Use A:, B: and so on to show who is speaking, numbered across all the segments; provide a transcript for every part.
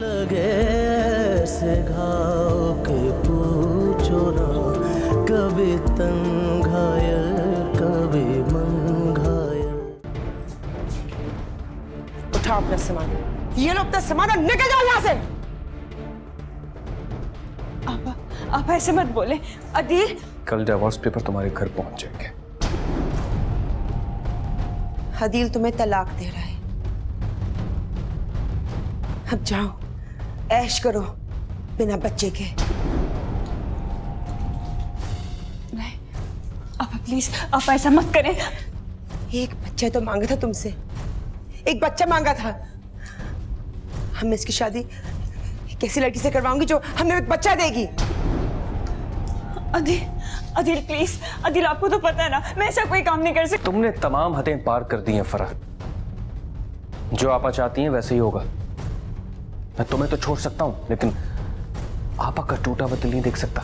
A: लगे ऐसे घाव के पूछो ना, कभी तन घायल कभी मन घायल।
B: उठाओ अपना सामान, ये लो अपना सामान और निकल जाओ यहाँ से।
C: आप ऐसे मत बोले अदील।
D: कल डिवोर्स पेपर तुम्हारे घर पहुंच जाएंगे।
B: अदील तुम्हें तलाक दे रहा है, अब जाओ ऐश करो बिना बच्चे के।
C: नहीं आप प्लीज, आप ऐसा मत करें।
B: एक बच्चा तो मांगा था तुमसे, एक बच्चा मांगा था। हम इसकी शादी एक ऐसी लड़की से करवाऊंगी जो हमें एक बच्चा देगी।
C: अदील प्लीज, अदील आपको तो पता है ना मैं ऐसा कोई काम नहीं कर सकती।
D: तुमने तमाम हदें पार कर दी हैं फराह। जो आपा चाहती हैं वैसे ही होगा। मैं तुम्हें तो छोड़ सकता हूं, लेकिन आपा का टूटा हुआ दिल नहीं देख सकता।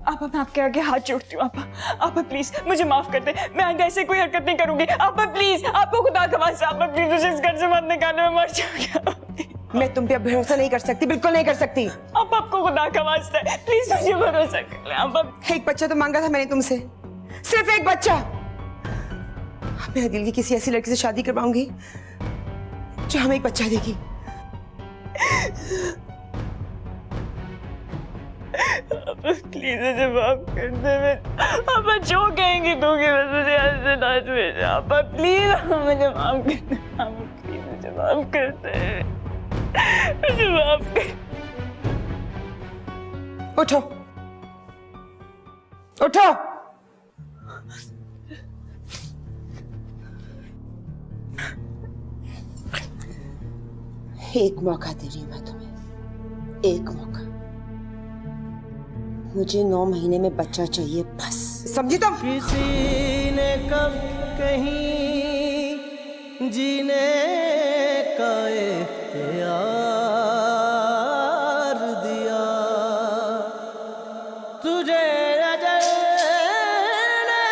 C: आपा मैं आपके आगे हाथ जोड़ती हूँ। आपा प्लीज मुझे माफ कर दे, मैं आगे ऐसे कोई हरकत नहीं करूंगी। आपा प्लीज, आपको खुदा का वास्ता, आपा प्लीज मुझे इस घर से मत निकालो, मैं मर जाऊंगी।
B: मैं तुम पे अब भरोसा नहीं कर सकती, बिल्कुल नहीं कर सकती।
C: आपको खुदा का वास्ता है, प्लीज मुझे भरोसा कर ले। आप
B: एक बच्चा तो मांगा था मैंने तुमसे, सिर्फ एक बच्चा। मैं अदील की किसी ऐसी लड़की से शादी करवाऊंगी जो हमें एक बच्चा देगी।
C: प्लीज मुझे माफ कर दे। आप जो कहेंगी दूंगी, बस मुझे ऐसे ना भेजा। आप प्लीज मुझे माफ कर दे। आप प्लीज मुझे माफ कर दे, मुझे माफ कर।
B: उठो उठो। एक मौका दे रही हूं मैं तुम्हें, एक मौका। मुझे 9 महीने में बच्चा चाहिए, बस। समझी तुम?
A: किसी ने कब कहीं जीने का इख्तियार दिया तुझे, अजल ने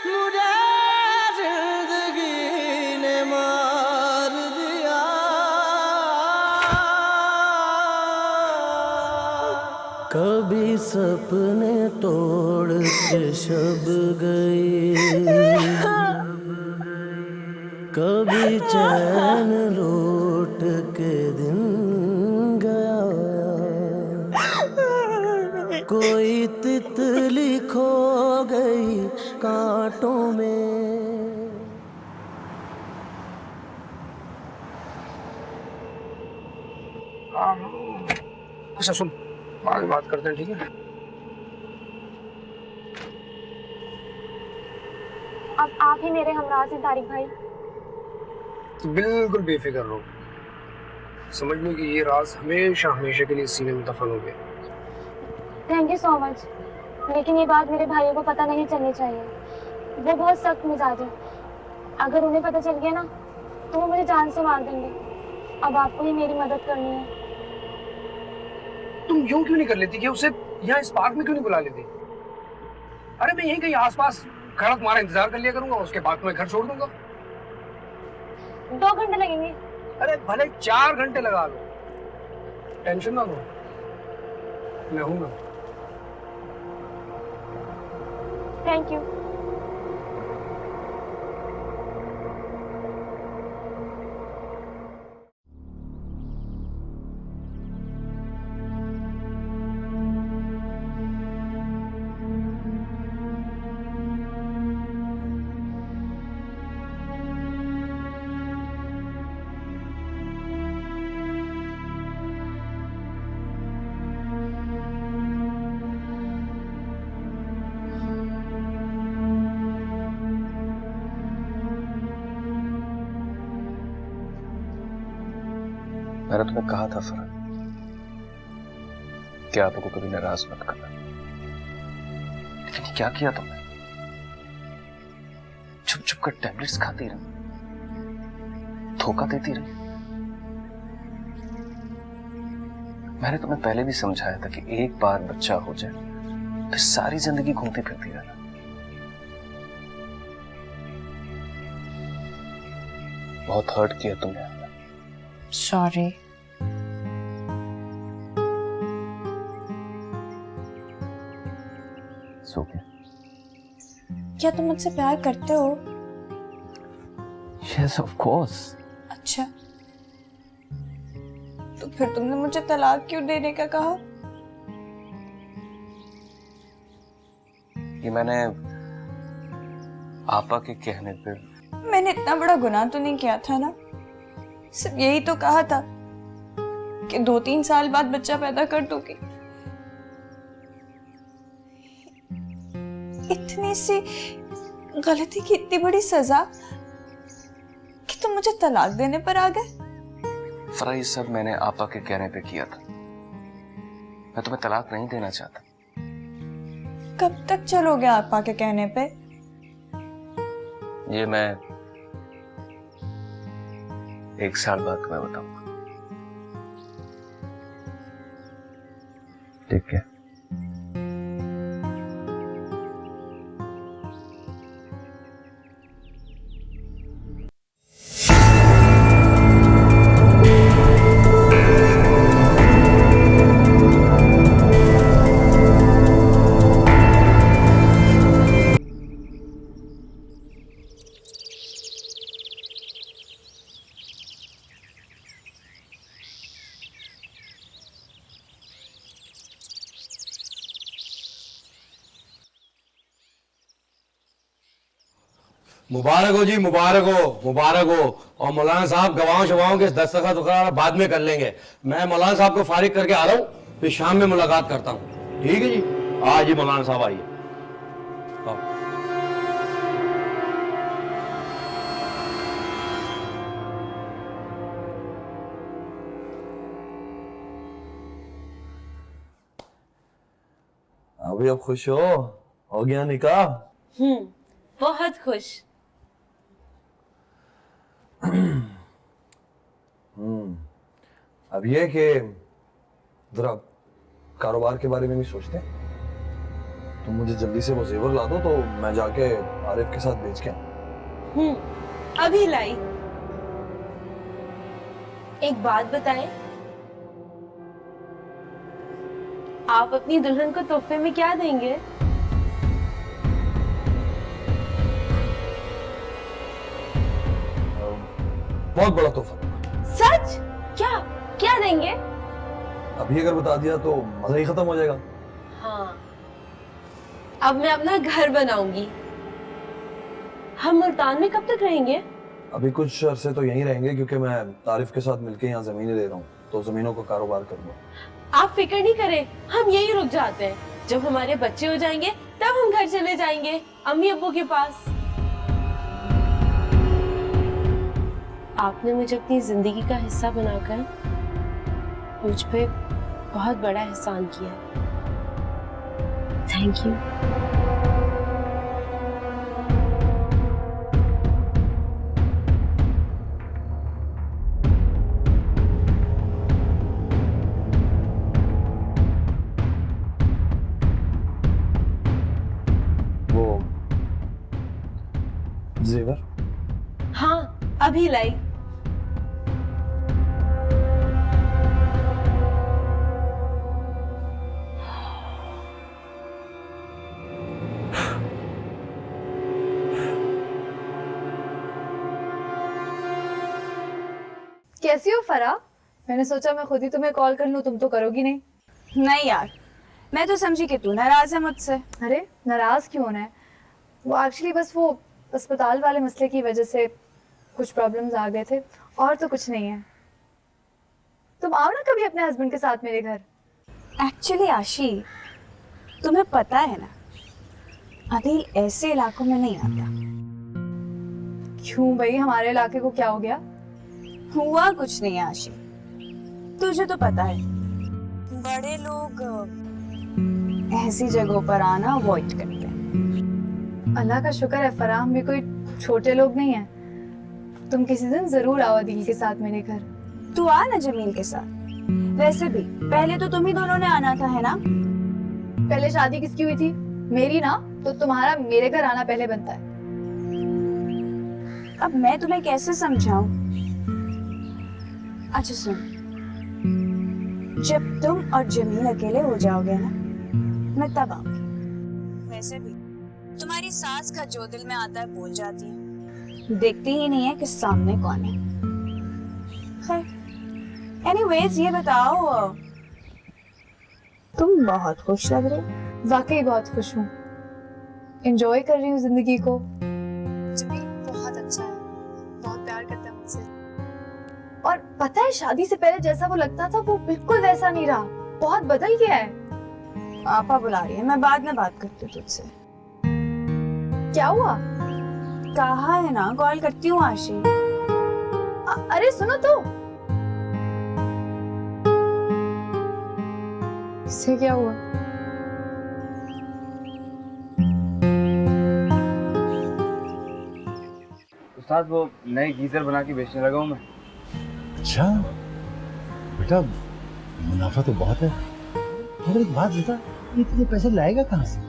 A: मुझे जिंदगी ने मार दिया। कभी सपने तोड़ के शब गई, कभी चैन लौट के दिन गया। कोई तितली खो गई कांटों में।
E: अच्छा सुन, बाद में बात करते हैं, ठीक है?
F: अब आप ही मेरे हमराज हैं तारिक भाई।
E: तो बिल्कुल बेफिक्र रहो, समझ लो कि ये राज हमेशा हमेशा के लिए सीने में दफन हो गया।
F: थैंक यू सो मच, लेकिन ये बात मेरे भाइयों को पता नहीं चलनी चाहिए। वो बहुत सख्त मिजाज है, अगर उन्हें पता चल गया ना तो वो मुझे जान से मार देंगे। अब आपको ही मेरी मदद करनी है।
E: तुम यूं क्यों नहीं कर लेती कि उसे यहाँ इस पार्क में क्यों नहीं बुला लेती? अरे मैं यहीं कहीं आसपास खड़ा तुम्हारा इंतजार कर लिया करूंगा, उसके बाद तुम्हें घर छोड़ दूंगा।
F: 2 घंटे लगेंगे।
E: अरे भले 4 घंटे लगा लो, टेंशन ना लो, मैं हूं ना।
F: Thank you.
D: मैंने तुम्हें कहा था फराह कि आपको कभी नाराज मत करना, लेकिन क्या किया तुमने? छुप छुप कर टैबलेट्स खाती रही, धोखा देती रही। मैंने तुम्हें पहले भी समझाया था कि एक बार बच्चा हो जाए फिर सारी जिंदगी घूमती फिरती रहना। बहुत हर्ट किया तुमने।
C: सॉरी।
D: सो क्या?
C: क्या तुम मुझसे प्यार करते हो?
D: Yes, of course.
C: अच्छा, तो फिर तुमने मुझे तलाक क्यों देने का कहा?
D: ये मैंने आपा के कहने पे।
C: मैंने इतना बड़ा गुनाह तो नहीं किया था ना, सिर्फ यही तो कहा था कि 2-3 साल बाद बच्चा पैदा कर दूंगी। इतनी सी गलती की इतनी बड़ी सजा कि तुम मुझे तलाक देने पर आ गए।
D: फरा, ये सब मैंने आपा के कहने पे किया था। मैं तुम्हें तलाक नहीं देना चाहता।
C: कब तक चलोगे आपा के कहने पे?
D: ये मैं 1 साल बाद तुम्हें बताऊंगा। ठीक है?
G: मुबारक हो जी, मुबारक हो, मुबारक हो। और मौलाना साहब गवाहों शवाहों के दस्तखत वगैरह बाद में कर लेंगे। मैं मौलाना साहब को फारिग करके आ रहा हूँ, फिर शाम में मुलाकात करता हूँ। ठीक है जी? हाँ जी मौलाना साहब आइए।
A: अभी अब खुश हो गया निकाह?
H: बहुत खुश।
A: अब ये कि जरा कारोबार के बारे में भी सोचते हैं। तुम मुझे जल्दी से वो जेवर ला दो तो मैं जाके आरिफ के साथ बेच के।
H: अभी लाई। एक बात बताएं, आप अपनी दुल्हन को तोहफे में क्या देंगे?
A: बहुत बड़ा तोहफा।
H: सच? क्या क्या देंगे?
A: अभी अगर बता दिया तो मजा ही खत्म हो जाएगा।
H: हाँ, अब मैं अपना घर बनाऊंगी। हम मुल्तान में कब तक रहेंगे?
A: अभी कुछ अरसे तो यहीं रहेंगे क्योंकि मैं तारिफ के साथ मिलके यहाँ जमीनें ले रहा हूँ, तो जमीनों का कारोबार करूंगा।
H: आप फिक्र नहीं करें, हम यहीं रुक जाते हैं। जब हमारे बच्चे हो जाएंगे तब हम घर चले जाएंगे अम्मी अब्बू के पास। आपने मुझे अपनी जिंदगी का हिस्सा बनाकर मुझ पे बहुत बड़ा एहसान किया। Thank you.
A: वो जेवर?
H: हाँ, अभी लाई।
I: कैसी हो फरा? मैंने सोचा मैं खुद ही तुम्हें कॉल कर लूं, तुम तो करोगी नहीं।
C: नहीं यार, मैं तो समझी कि तू नाराज है मुझसे।
I: अरे नाराज क्यों होना है? वो एक्चुअली बस वो अस्पताल वाले मसले की वजह से कुछ प्रॉब्लम्स आ गए थे, और तो कुछ नहीं है। तुम आओ ना कभी अपने हस्बैंड के साथ मेरे घर।
C: एक्चुअली आशी, तुम्हें पता है ना, आदिल ऐसे इलाकों में नहीं आता।
I: क्यों भाई, हमारे इलाके को क्या हो गया?
C: हुआ कुछ नहीं आशी, तुझे तो पता है बड़े लोग ऐसी जगहों पर आना अवॉइड करते हैं।
I: अल्लाह का शुक्र है फरा, हम भी कोई छोटे लोग नहीं हैं। तुम किसी दिन जरूर आओ आदिल के साथ मेरे घर।
C: तू आ ना जमील के साथ। वैसे भी पहले तो तुम ही दोनों ने आना था, है ना?
I: पहले शादी किसकी हुई थी? मेरी ना, तो तुम्हारा मेरे घर आना पहले बनता है।
J: अब मैं तुम्हें कैसे समझाऊं? अच्छा सुन, जब तुम और जमील अकेले हो जाओगे ना, मैं तब आऊंगी। वैसे भी तुम्हारी सास का जो दिल में आता है बोल जाती है, देखती ही नहीं है कि सामने कौन है। खैर, एनीवेज ये बताओ, तुम बहुत खुश लग रहे हो।
I: वाकई बहुत खुश हूँ, एंजॉय कर रही हूँ जिंदगी को। जमील बहुत अच्छा है, बहुत प्यार करता है मुझसे। और पता है, शादी से पहले जैसा वो लगता था वो बिल्कुल वैसा नहीं रहा, बहुत बदल गया है।
J: आपा बुला रही है, मैं बाद में बात करती हूँ तुझसे।
I: क्या हुआ?
J: कहा है ना, कॉल करती हूँ आशी।
I: अरे सुनो तो, इससे क्या हुआ?
E: उस्ताद वो नए गीजर बना के बेचने लगा हूँ मैं।
K: अच्छा बेटा, मुनाफा तो बहुत है, मगर एक बात बता, ये इतने पैसे लाएगा कहाँ से?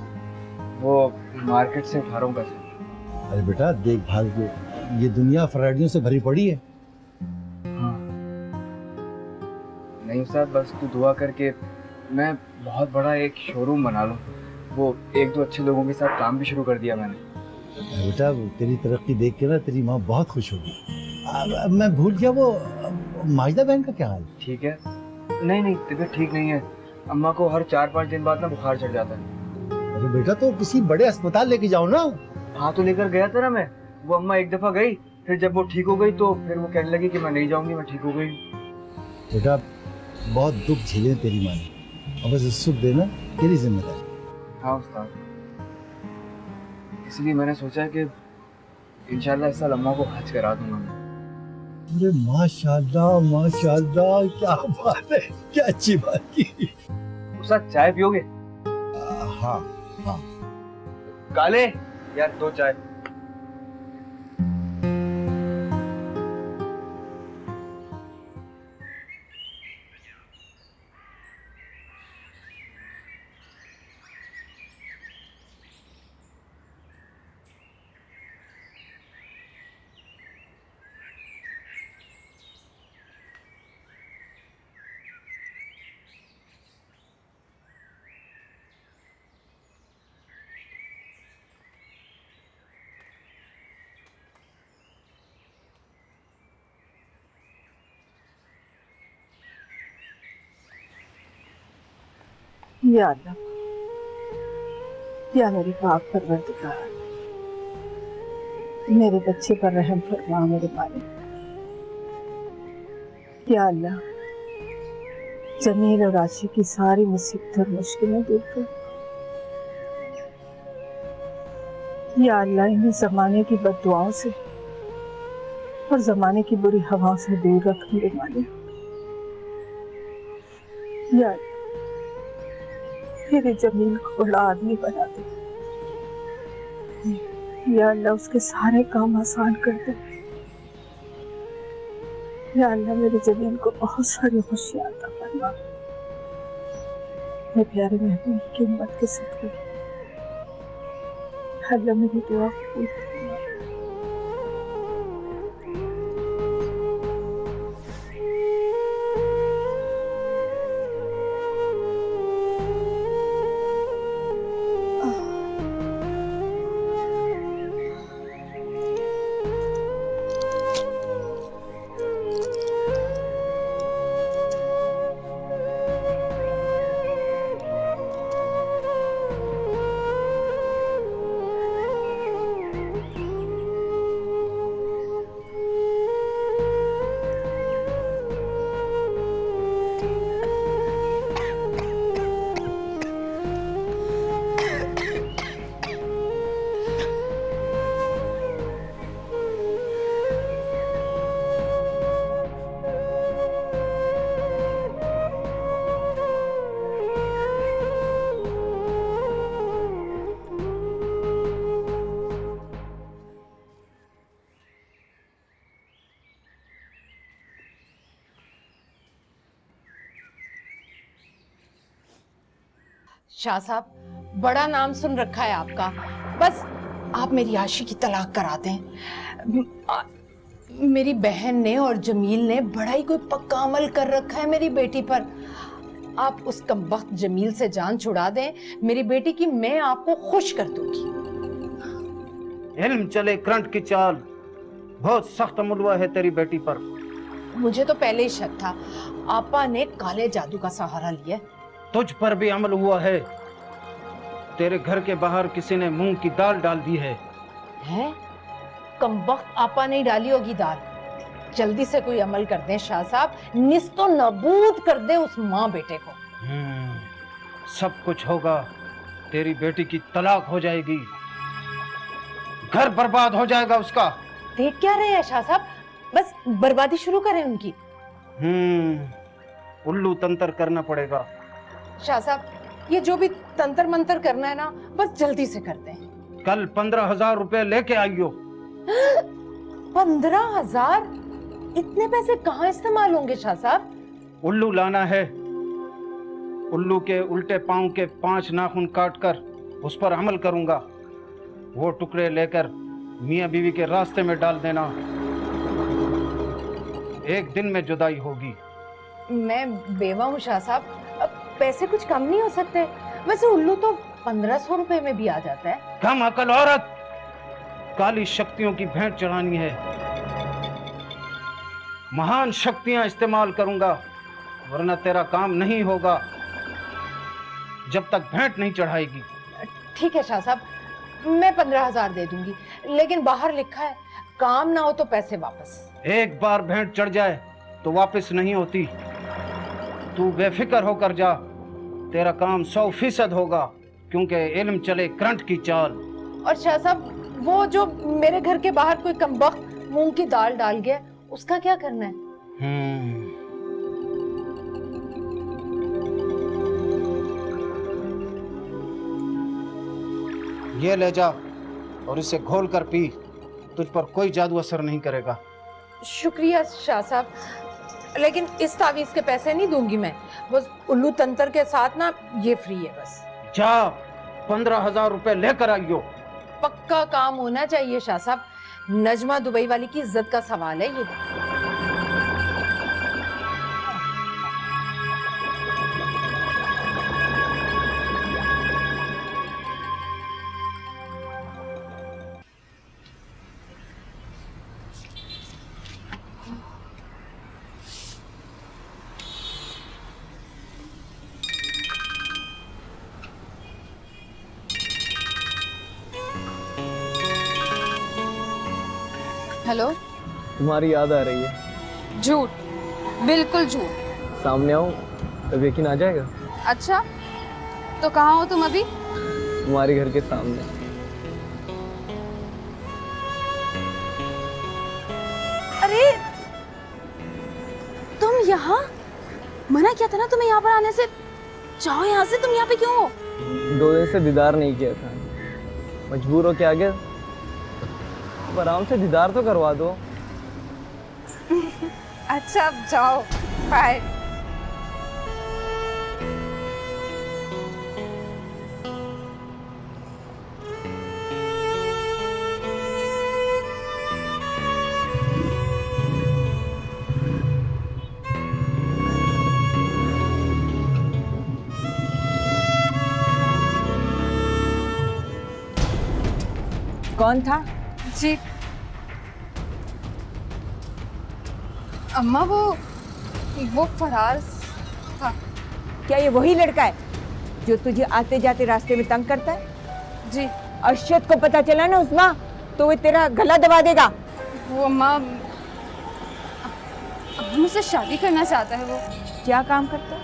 E: वो मार्केट से उठा रहा हूँ पैसे।
K: अरे बेटा देख भाल के, ये दुनिया फराडियों से भरी पड़ी है।
E: हाँ नहीं उस्ताद, बस तू दुआ करके मैं बहुत बड़ा एक शोरूम बना लूँ। वो एक दो अच्छे लोगों के साथ काम भी शुरू कर दिया मैंने।
K: बेटा तेरी तरक्की देख के ना तेरी माँ बहुत खुश होगी। मैं भूल गया, वो माजिदा बहन का क्या हाल?
E: ठीक है। नहीं तबीयत ठीक नहीं है, अम्मा को हर 4-5 दिन बाद ना बुखार चढ़ जाता है।
K: अरे बेटा तो किसी बड़े अस्पताल लेके जाओ ना।
E: हाँ तो लेकर गया था ना मैं, वो अम्मा एक दफा गई, फिर जब वो ठीक हो गई तो फिर वो कहने लगी कि मैं नहीं जाऊंगी, मैं ठीक हो गई।
K: बेटा बहुत दुख झेले तेरी माँ ने, और बस सुख देना तेरी जिम्मेदारी।
E: हाँ उस्ताद, इसलिए मैंने सोचा कि इंशाल्लाह इस साल अम्मा को हज करा दूंगा मैं।
K: अरे माशाल्लाह माशाल्लाह, क्या बात है, क्या अच्छी बात की।
E: उस्ताद चाय पियोगे?
K: हाँ हाँ।
E: काले यार 2 चाय।
L: या अल्लाह, या मेरे पाक परवरदिगार, मेरे बच्चे पर रहम फरमा मेरे मालिक। या अल्लाह, जमील और आशी की सारी मुसीबत और मुश्किलें दूर कर। या अल्लाह, इन्हें जमाने की बद्दुआओं से और जमाने की बुरी हवाओं से दूर रख मेरे मालिक। या अल्लाह, मेरे जमील को बड़ा आदमी बना दे। या अल्लाह, उसके सारे काम आसान कर दे। या अल्लाह, मेरे जमील को बहुत सारी खुशियां अता फरमा। मेरे प्यारे महबूब की उम्मत के सदके अल्लाह मेरी दुआ कबूल फरमा।
M: शाह साहब, बड़ा नाम सुन रखा है आपका, बस आप मेरी आशी की तलाक करा दें।
L: मेरी बहन ने और जमील ने बड़ा ही कोई पक्का अमल कर रखा है मेरी बेटी पर। आप उस कमबख्त जमील से जान छुड़ा दें मेरी बेटी की, मैं आपको खुश कर दूंगी।
E: इल्म चले करंट की चाल, बहुत सख्त अमल हुआ है तेरी बेटी पर।
L: मुझे तो पहले ही शक था आपा ने काले जादू का सहारा लिया।
E: तुझ पर भी अमल हुआ है। तेरे घर के बाहर किसी ने मूंग की दाल डाल दी है।
L: हैं? कमबख्त आपा ने डाली होगी दाल। जल्दी से कोई अमल कर दें शाह साहब, निस्तो नाबूद कर दे उस माँ बेटे को।
E: सब कुछ होगा। तेरी बेटी की तलाक हो जाएगी, घर बर्बाद हो जाएगा उसका।
L: देख क्या रहे हैं शाह साहब, बस बर्बादी शुरू करें उनकी।
E: उल्लू तंत्र करना पड़ेगा।
L: शाह साहब ये जो भी तंत्र मंत्र करना है ना, बस जल्दी से करते हैं।
E: कल 15,000 रुपए लेके आइयो।
L: 15,000? इतने पैसे कहाँ इस्तेमाल होंगे शाह साहब?
E: उल्लू लाना है। उल्लू के उल्टे पांव के 5 नाखून काटकर उस पर अमल करूंगा। वो टुकड़े लेकर मियां बीवी के रास्ते में डाल देना। एक दिन में जुदाई होगी।
L: मैं बेवा हूँ शाह साहब, अब पैसे कुछ कम नहीं हो सकते? वैसे उल्लू तो 1500 रुपए में भी आ जाता है।
E: कम अकल औरत, काली शक्तियों की भेंट चढ़ानी है। महान शक्तियां इस्तेमाल करूंगा, वरना तेरा काम नहीं होगा जब तक भेंट नहीं चढ़ाएगी।
L: ठीक है शाह साहब, मैं 15,000 दे दूंगी, लेकिन बाहर लिखा है काम ना हो तो पैसे वापस।
E: एक बार भेंट चढ़ जाए तो वापस नहीं होती। तू बेफिक्र होकर जा, तेरा काम 100% होगा, क्योंकि इल्म चले करंट की चाल।
L: और शाह साहब वो जो मेरे घर के बाहर कोई कमबख्त मूंग की दाल डाल गया, उसका क्या करना है?
E: ये ले जा और इसे घोल कर पी, तुझ पर कोई जादू असर नहीं करेगा।
L: शुक्रिया शाह साहब, लेकिन इस तावीज के पैसे नहीं दूंगी मैं। बस उल्लू तंत्र के साथ ना ये फ्री है बस।
E: जा 15,000 रुपए लेकर आइयो।
L: पक्का काम होना चाहिए शाह साहब, नजमा दुबई वाली की इज्जत का सवाल है ये।
M: हेलो,
N: तुम्हारी याद आ रही है।
M: झूठ, बिल्कुल झूठ।
N: सामने आओ तब यकीन आ जाएगा।
M: अच्छा, तो कहाँ हो तुम अभी?
N: तुम्हारे घर के सामने।
M: अरे तुम यहाँ? मना किया था ना तुम्हें यहाँ पर आने से। जाओ यहाँ से, तुम यहाँ पे क्यों हो?
N: 2 दिन से दीदार नहीं किया था, मजबूर हो के आ गया। अब आराम से दीदार तो करवा दो।
M: अच्छा अब जाओ, बाय।
B: कौन था?
M: जी अम्मा, वो फराज था।
B: क्या ये वही लड़का है जो तुझे आते जाते रास्ते में तंग करता है?
M: जी।
B: अरशद को पता चला ना उस्मा, तो वो तेरा गला दबा देगा।
M: वो अम्मा मुझसे शादी करना चाहता है। वो
B: क्या काम करता है?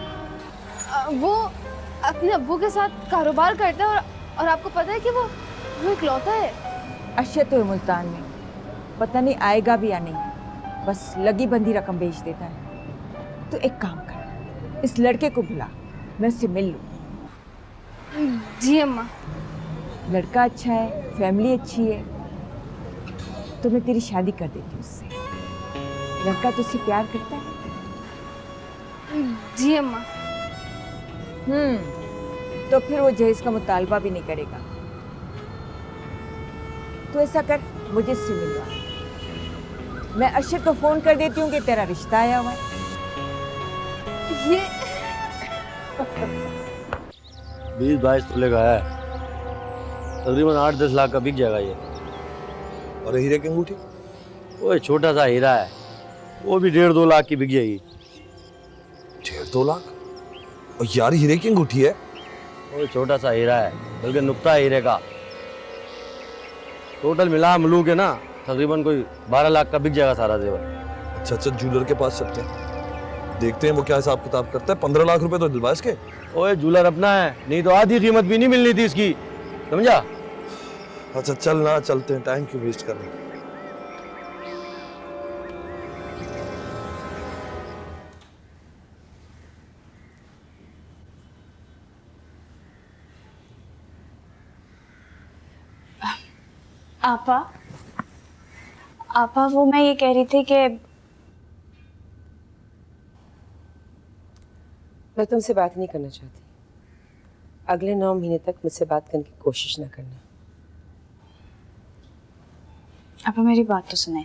M: वो अपने अब्बू के साथ कारोबार करता है, और आपको पता है कि वो इकलौता है।
B: अरशद तो है मुल्तान में, पता नहीं आएगा भी या नहीं, बस लगी बंधी रकम भेज देता है। तो एक काम कर, इस लड़के को बुला, मैं उससे मिल लूं।
M: जी अम्मा।
B: लड़का अच्छा है, फैमिली अच्छी है, तो मैं तेरी शादी कर देती हूँ उससे। लड़का तुझसे प्यार करता है?
M: जी अम्मा।
B: तो फिर वो जहेज का मुतालबा भी नहीं करेगा। तो ऐसा कर, मुझे इससे मिलवा, मैं अरशद को फोन कर देती हूँ कि तेरा रिश्ता आया हुआ है।
M: ये
G: 20-22 तोले का है, तकरीबन 8-10 लाख का बिक जाएगा ये।
A: और हीरे की अंगूठी?
G: वो छोटा सा हीरा है, वो भी 1.5-2 लाख की बिक जाएगी।
A: 1.5-2 लाख? और यार हीरे की अंगूठी है?
G: वो छोटा सा हीरा है, बल्कि नुक्ता है हीरे का। टोटल मिला मिलू के ना तकरीबन कोई 12 लाख का बिक जाएगा सारा जेवर।
A: अच्छा अच्छा, ज्वेलर के पास चलते हैं, देखते हैं वो क्या हिसाब किताब करता है। 15 लाख रुपए तो दिलबाज के।
G: ओए ज्वेलर अपना है, नहीं तो आधी कीमत भी नहीं मिलनी थी इसकी, समझा?
A: अच्छा चल ना, चलते हैं, टाइम क्यों वेस्ट करना।
F: आपा वो मैं ये कह रही थी कि
O: मैं तुमसे बात नहीं करना चाहती। अगले 9 महीने तक मुझसे बात करने की कोशिश ना करना।
J: आपा मेरी बात तो सुने।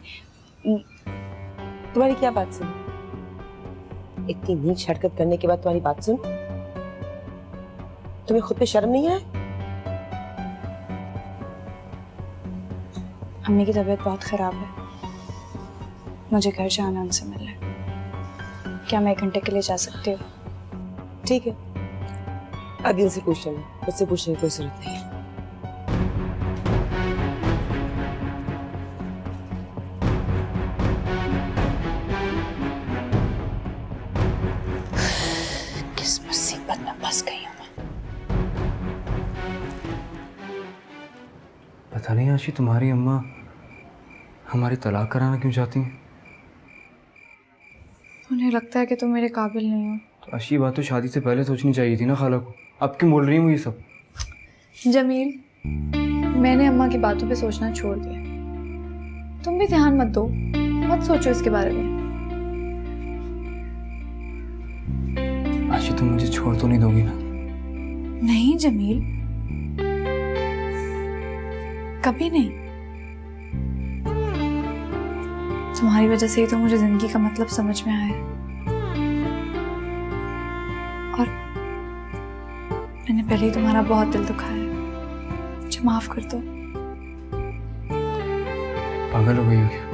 O: तुम्हारी क्या बात सुन? इतनी नीच हरकत करने के बाद तुम्हारी बात सुन? तुम्हें खुद पे शर्म नहीं है?
J: अम्मी की तबीयत बहुत खराब है, मुझे घर जाना उनसे मिलने। क्या मैं 1 घंटे के लिए जा सकती हूँ?
O: ठीक है, अभी उनसे पूछ लेना, मुझसे पूछने की कोई जरूरत नहीं है।
J: किस मुसीबत में फंस गई हूँ मैं।
D: पता नहीं आशी, तुम्हारी अम्मा हमारी तलाक कराना क्यों चाहती हैं?
M: उन्हें लगता है कि तुम मेरे काबिल नहीं हो।
D: तो अच्छी बात तो शादी से पहले सोचनी चाहिए थी ना खाला को। अब क्यों बोल रही हूँ ये सब?
M: जमील, मैंने अम्मा की बातों पे सोचना छोड़ दिया। तुम भी ध्यान मत दो, मत सोचो इसके बारे में।
D: आशी तुम मुझे छोड़ तो नहीं दोगी ना?
M: नहीं जमील, कभी नहीं। तुम्हारी वजह से ही तो मुझे जिंदगी का मतलब समझ में आया। और मैंने पहले ही तुम्हारा बहुत दिल दुखाया है, मुझे माफ कर दो।
D: पागल हो गई हो क्या?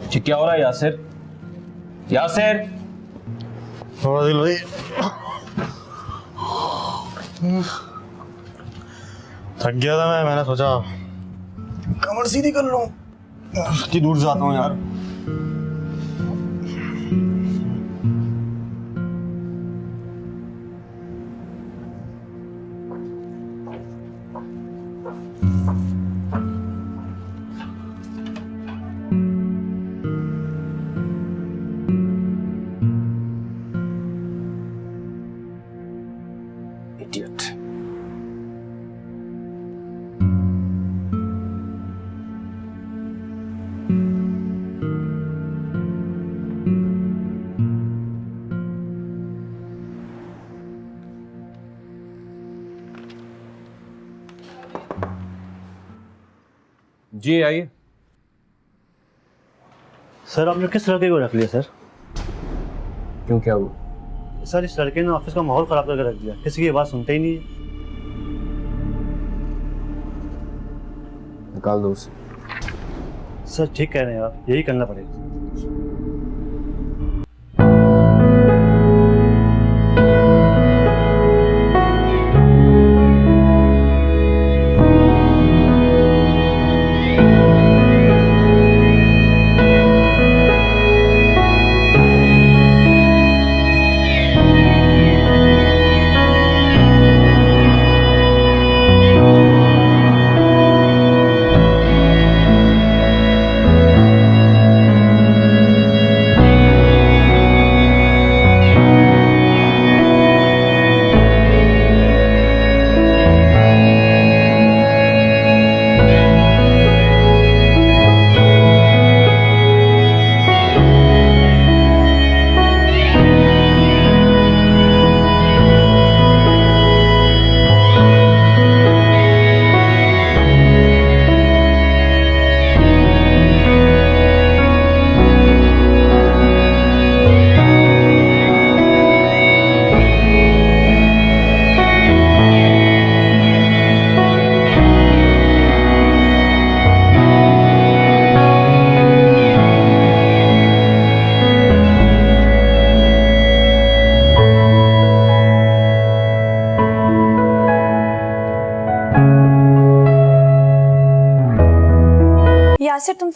P: जी क्या हो रहा है यासिर? यासिर,
K: थोड़ा दिल भाई थक गया था मैंने सोचा कमर सीधी कर लूं। कि दूर जाता हूँ यार।
D: Idiot.
P: जी आइए।
K: सर आपने किस लड़के को रख लिया सर?
D: क्यों, क्या हुआ?
K: सर इस लड़के ने ऑफिस का माहौल खराब करके रख दिया, किसी की बात सुनते ही नहीं है।
D: निकाल दो उसे।
K: सर ठीक कह रहे हैं आप, यही करना पड़ेगा।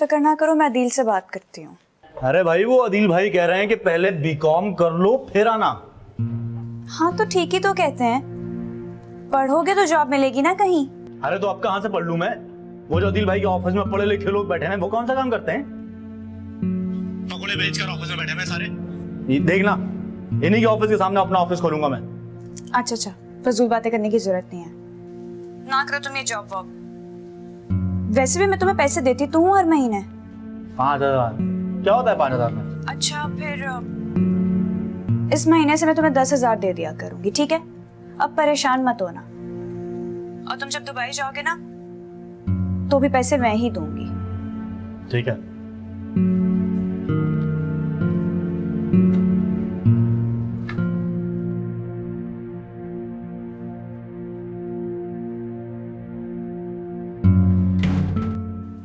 J: करना करो, मैं अदील से बात करती हूँ।
P: अरे भाई वो अदील भाई कह रहे हैं कि पहले बीकॉम कर लो फिर आना।
J: हाँ तो ठीक ही तो कहते हैं, पढ़ोगे तो जॉब मिलेगी ना कहीं।
P: अरे तो अब कहाँ से पढ़ लूं मैं? वो जो अदील भाई के ऑफिस में पढ़े लिखे लोग बैठे हैं वो कौन सा काम करते हैं? पकौड़े बेचकर ऑफिस में बैठे हैं सारे। ये देखना, इन्हीं के ऑफिस के सामने अपना ऑफिस खोलूंगा मैं।
J: अच्छा अच्छा, फजूल बातें करने की जरूरत नहीं है, ना करो तुम ये जॉब वॉब। वैसे भी मैं तुम्हें पैसे देती तो हूँ हर महीने।
P: 5,000 क्या होता है 5,000 में?
J: अच्छा फिर इस महीने से मैं तुम्हें 10,000 दे दिया करूंगी, ठीक है? अब परेशान मत होना, और तुम जब दुबई जाओगे ना तो भी पैसे मैं ही दूंगी।
P: ठीक है।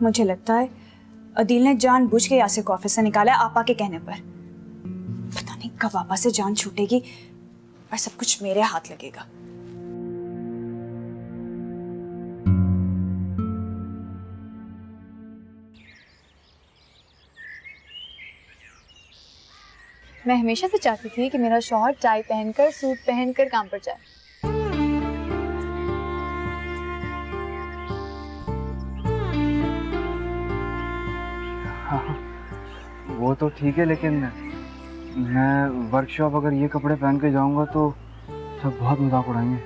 J: मुझे लगता है अदील ने जानबूझ के यासिर को ऑफिस से निकाला है आपा के कहने पर। पता नहीं कब आपा से जान छूटेगी और सब कुछ मेरे हाथ लगेगा।
M: मैं हमेशा से चाहती थी कि मेरा शौहर टाई पहनकर सूट पहनकर काम पर जाए।
N: वो तो ठीक है, लेकिन मैं वर्कशॉप अगर ये कपड़े पहन के जाऊंगा तो सब बहुत मजाक उड़ाएंगे।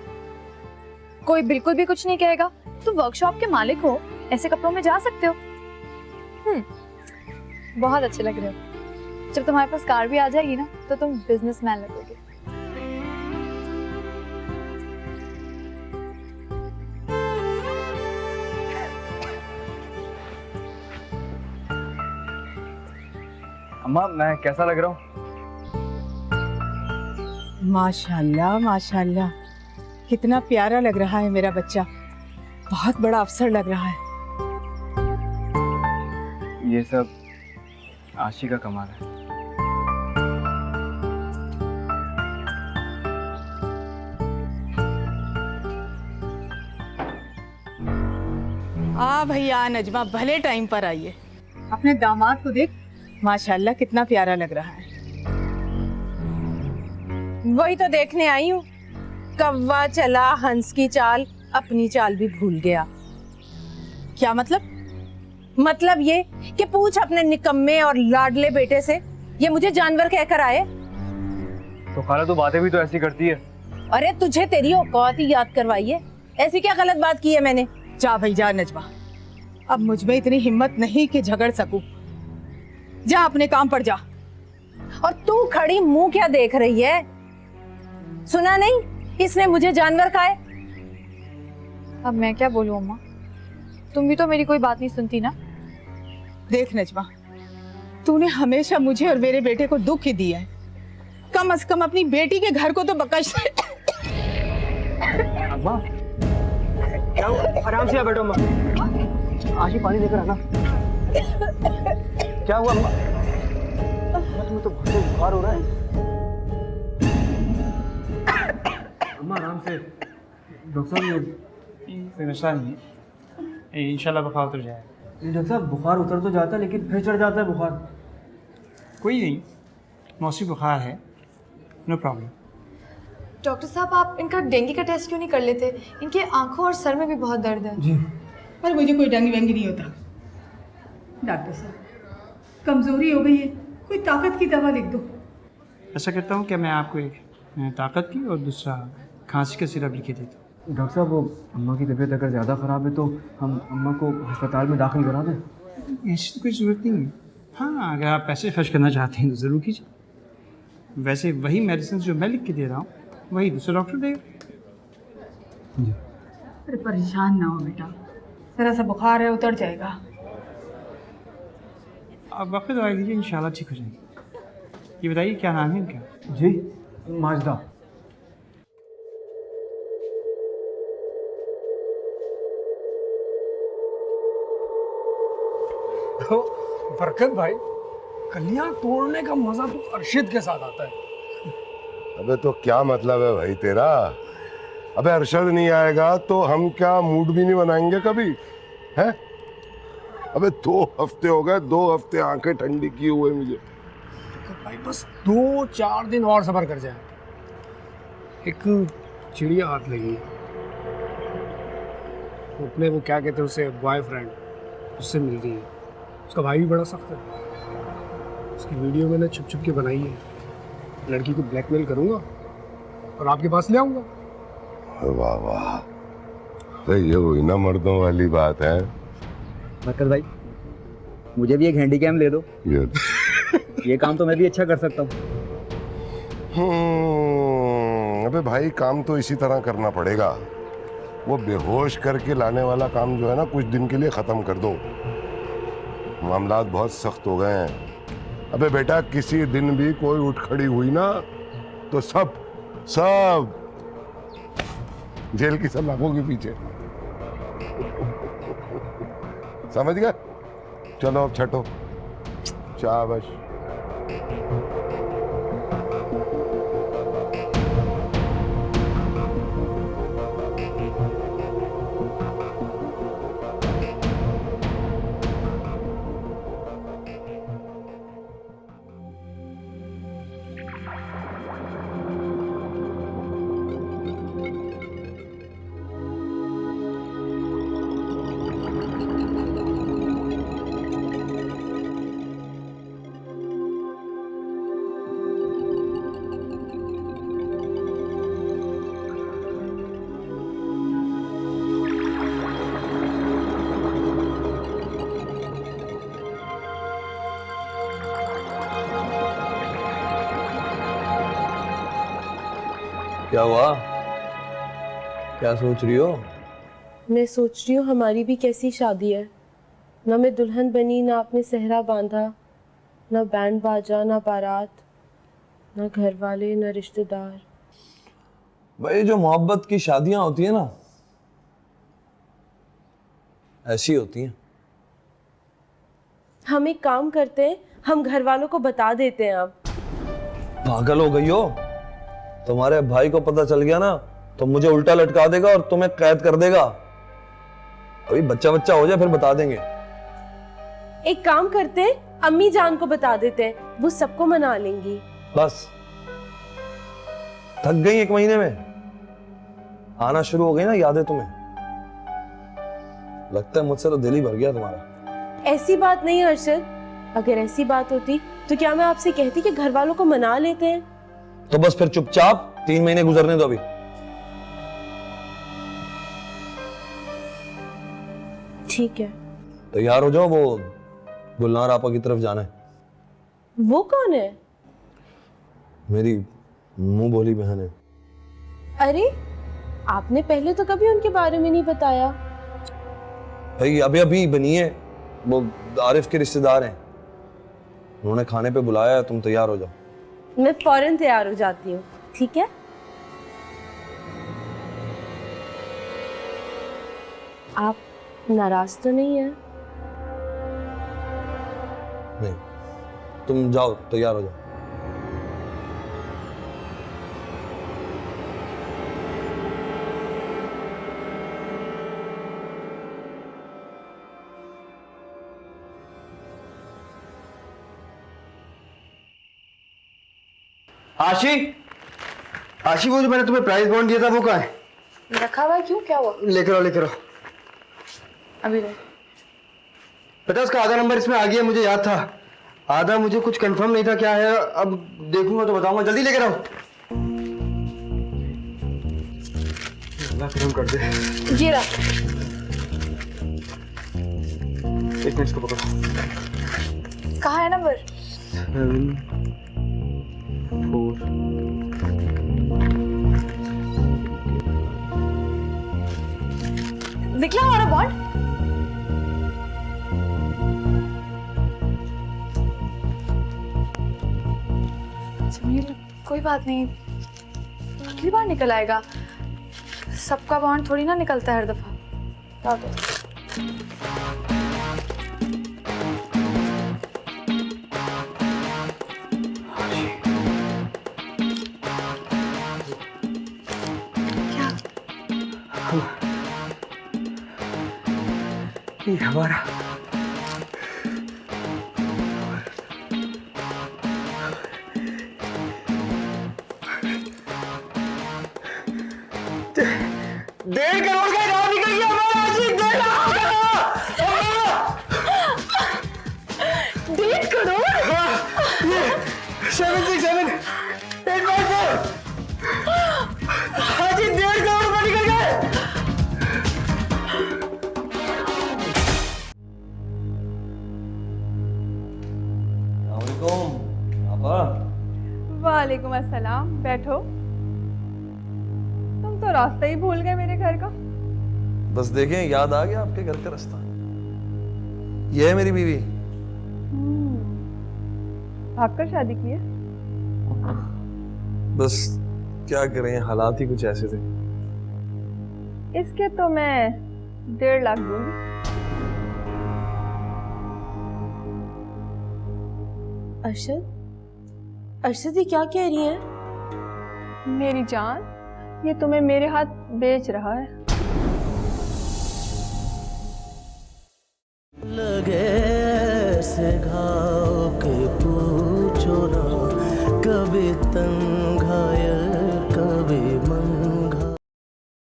M: कोई बिल्कुल भी कुछ नहीं कहेगा, तुम वर्कशॉप के मालिक हो, ऐसे कपड़ों में जा सकते हो। बहुत अच्छे लग रहे हो। जब तुम्हारे पास कार भी आ जाएगी ना तो तुम बिजनेसमैन लगोगे।
N: अम्मा मैं कैसा लग रहा हूँ?
L: माशाल्लाह माशाल्लाह, कितना प्यारा लग रहा है मेरा बच्चा, बहुत बड़ा अफसर लग रहा है।
N: ये सब आशी का कमाल है।
L: भैया नजमा, भले टाइम पर आइए। अपने दामाद को देख, माशाल्लाह कितना प्यारा लग रहा है। वही तो देखने आई हूँ, कौवा चला हंस की चाल, अपनी चाल भी भूल गया। क्या मतलब? मतलब ये कि पूछ अपने निकम्मे और लाडले बेटे से, ये मुझे जानवर कहकर आए।
N: तो खाला तो बातें भी तो ऐसी करती है।
L: अरे तुझे तेरी औकात ही याद करवाई है, ऐसी क्या गलत बात की है मैंने? जा भाई जा नजमा, अब मुझ में इतनी हिम्मत नहीं कि झगड़ सकूं। जा अपने काम पर जा। और तू खड़ी मुंह क्या देख रही है? सुना नहीं, इसने मुझे जानवर कहा है।
M: अब मैं क्या बोलूं अम्मा, तुम भी तो मेरी कोई बात नहीं सुनती ना।
L: देख नजमा, तूने हमेशा मुझे और मेरे बेटे को दुख ही दिया है, कम से कम अपनी बेटी के घर को तो बकश।
N: अम्मा आराम से आ बैठो अम्मा, आशी पानी लेकर आना। क्या हुआ अम्मा? तुम्हें तो बहुत बुखार हो रहा है। अम्मा आराम से, डॉक्टर साहब
E: कोई मसला नहीं है, इंशाल्लाह बुखार उतर जाएगा।
N: डॉक्टर साहब बुखार उतर तो जाता है लेकिन फिर चढ़ जाता है बुखार।
E: कोई नहीं, मौसमी बुखार है, नो प्रॉब्लम।
M: डॉक्टर साहब आप इनका डेंगू का टेस्ट क्यों नहीं कर लेते? इनके आंखों और सर में भी बहुत दर्द है।
N: जी।
L: पर मुझे कोई डेंगू वेंगू नहीं होता। डॉक्टर साहब कमजोरी हो गई है, कोई ताकत की दवा लिख दो।
E: ऐसा करता हूँ कि मैं आपको एक ताकत की और दूसरा खांसी का सिरप लिख देता हूँ।
N: डॉक्टर साहब वो अम्मा की तबीयत अगर ज़्यादा ख़राब है तो हम अम्मा को अस्पताल में दाखिल करा दें?
E: ऐसी तो कोई ज़रूरत नहीं है। हाँ, अगर आप पैसे खर्च करना चाहते हैं तो ज़रूर कीजिए। वैसे वही मेडिसिन जो मैं लिख के दे रहा हूँ वही दूसरा डॉक्टर देगा।
N: जी।
L: अरे परेशान ना हो बेटा, जरा सा बुखार है, उतर जाएगा।
E: आप वक्त दवाई लीजिए, इंशाल्लाह ठीक हो जाएगी। ये बताइए क्या नाम है इनका?
N: जी माजदा।
A: तो बरकत भाई, कलियां तोड़ने का मजा तो अरशद के साथ आता है।
Q: अबे तो क्या मतलब है भाई तेरा? अबे अरशद नहीं आएगा तो हम क्या मूड भी नहीं बनाएंगे कभी, हैं? अबे 2 हफ्ते हो गए, 2 हफ्ते आंखें ठंडी किए हुए मुझे।
R: भाई बस 2-4 दिन और सब्र कर जाए। एक चिड़िया हाथ लगी है, अपने वो क्या कहते हैं उसे, बॉयफ्रेंड, उससे मिल रही है। उसका भाई भी बड़ा सख्त है। उसकी वीडियो मैंने छुप छुप के बनाई है। लड़की को ब्लैकमेल करूंगा और आपके पास ले आऊंगा।
Q: वाह वाह, तो ये वही ना मर्दों वाली बात है।
S: बरकत भाई, मुझे भी एक हैंडीकैम ले दो। ये काम तो मैं भी अच्छा कर सकता हूँ।
Q: अबे भाई, काम तो इसी तरह करना पड़ेगा। वो बेहोश करके लाने वाला काम जो है ना, कुछ दिन के लिए खत्म कर दो। मामलात बहुत सख्त हो गए हैं। अबे बेटा, किसी दिन भी कोई उठ खड़ी हुई ना तो सब जेल की सलाखों के पीछे। समझ गया? चलो अब छठो, शाबाश।
A: क्या हुआ? क्या सोच रही हो?
H: मैं सोच रही हूँ हमारी भी कैसी शादी है। ना मैं दुल्हन बनी, ना आपने सेहरा बांधा, ना बैंड बाजा, ना बारात, ना घर वाले, ना रिश्तेदार।
A: भाई, जो मोहब्बत की शादियां होती है ना, ऐसी होती हैं।
H: हम एक काम करते हैं, हम घर वालों को बता देते हैं। अब
A: पागल हो गई हो? तुम्हारे भाई को पता चल गया ना तो मुझे उल्टा लटका देगा और तुम्हें कैद कर देगा। अभी बच्चा हो जाए फिर बता देंगे।
H: एक काम करते हैं, अम्मी जान को बता देते हैं, वो सबको मना लेंगी।
A: बस थक गई 1 महीने में? आना शुरू हो गई ना यादें तुम्हें? लगता है मुझसे तो दिल ही भर गया तुम्हारा।
H: ऐसी बात नहीं अरशद, अगर ऐसी बात होती तो क्या मैं आपसे कहती कि घर वालों को मना लेते हैं?
A: तो बस फिर चुपचाप 3 महीने गुजरने दो। अभी
H: ठीक है,
A: तैयार हो जाओ, वो गुलनार आपा की तरफ जाना है।
H: वो कौन है?
A: मेरी मुंह बोली बहन है।
H: अरे, आपने पहले तो कभी उनके बारे में नहीं बताया।
A: भाई अभी अभी बनी है, वो आरिफ के रिश्तेदार हैं, उन्होंने खाने पे बुलाया है। तुम तैयार हो जाओ।
H: मैं फौरन तैयार हो जाती हूँ। ठीक है? आप नाराज तो नहीं है?
A: नहीं, तुम जाओ, तैयार हो जाओ।
S: आशी, वो जो मैंने तुम्हें प्राइस बॉन्ड दिया था वो कहाँ है?
M: रखा हुआ है। क्यों, क्या हुआ?
S: लेकर आओ।
M: अभी नहीं।
S: पता उसका आधा नंबर इसमें आ गया, मुझे याद था। आधा मुझे कुछ कंफर्म नहीं था क्या है, अब देखूंगा तो बताऊंगा। जल्दी लेकर आओ। अल्लाह करम कर दे।
M: ये रहा।
S: 1 मिनट इसको पकड़ो।
M: कहाँ है नंबर?
S: 7 4
M: निकला हमारा बॉन्ड। जमील, कोई बात नहीं, अगली बार निकल आएगा। सबका बॉन्ड थोड़ी ना निकलता है हर दफा।
S: ये हमारा 767 854 हाजी 1.5 करोड़ रुपए निकल गए।
T: वालेकुम अस्सलाम। बैठो। तुम तो रास्ता ही भूल गए मेरे घर का।
A: बस देखें, याद आ गया आपके घर का रास्ता। ये है मेरी बीवी।
T: भागकर शादी की है?
A: बस क्या करें, हालात ही कुछ ऐसे थे।
T: इसके तो मैं 1.5 लाख दूंगी।
H: अरशद ये क्या कह रही हैं?
T: मेरी जान, ये तुम्हें मेरे हाथ बेच रहा है।
U: लगे ऐसे घाव के पूछो ना, कभी तंग घायल कभी मन